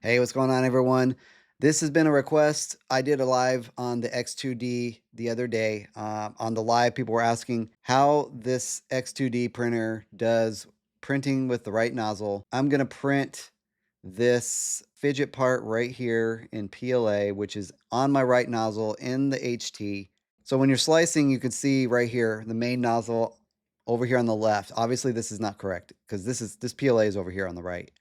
Hey, what's going on, everyone? This has been a request. I did a live on the X2D the other day. On the live, people were asking how this X2D printer does printing with the right nozzle. I'm going to print this fidget part right here in PLA, which is on my right nozzle in the HT. So when you're slicing, you can see right here the main nozzle over here on the left. Obviously, this is not correct because this PLA is over here on the right.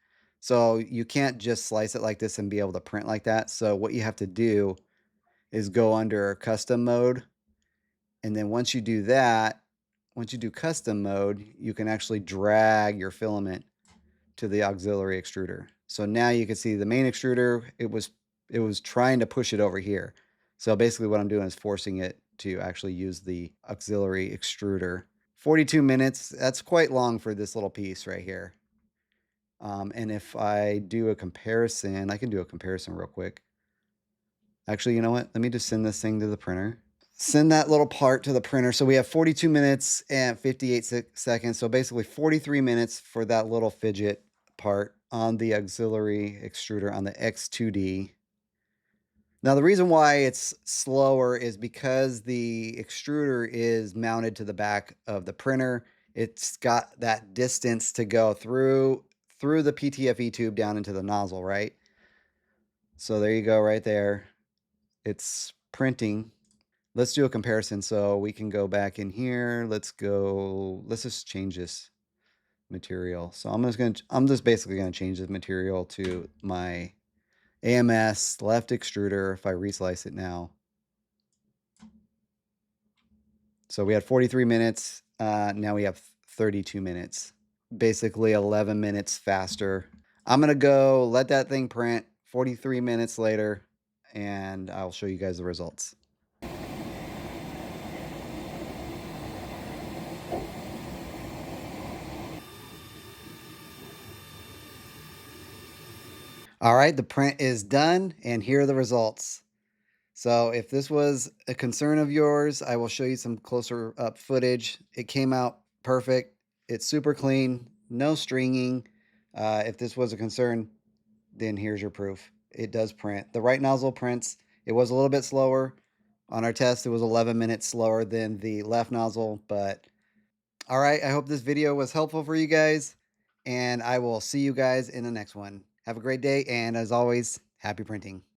So you can't just slice it like this and be able to print like that. So what you have to do is go under custom mode. And then once you do that, once you do custom mode, you can actually drag your filament to the auxiliary extruder. So now you can see the main extruder, it was trying to push it over here. So basically what I'm doing is forcing it to actually use the auxiliary extruder. 42 minutes, that's quite long for this little piece right here. And if I do a comparison, I can do a comparison real quick. Actually, you know what? Let me just send this thing to the printer. Send that little part to the printer. So we have 42 minutes and 58 seconds. So basically 43 minutes for that little fidget part on the auxiliary extruder on the X2D. Now, the reason why it's slower is because the extruder is mounted to the back of the printer. It's got that distance to go through the PTFE tube down into the nozzle, right? So there you go right there. It's printing. Let's do a comparison. So we can go back in here. Let's just change this material. So I'm just basically gonna change the material to my AMS left extruder if I reslice it now. So we had 43 minutes. Now we have 32 minutes, basically 11 minutes faster. I'm going to go let that thing print 43 minutes later, and I'll show you guys the results. All right, the print is done, and here are the results. So if this was a concern of yours, I will show you some closer up footage. It came out perfect. It's super clean, no stringing. If this was a concern, then here's your proof. It does print. The right nozzle prints. It was a little bit slower. On our test, it was 11 minutes slower than the left nozzle, but all right, I hope this video was helpful for you guys, and I will see you guys in the next one. Have a great day, and as always, happy printing.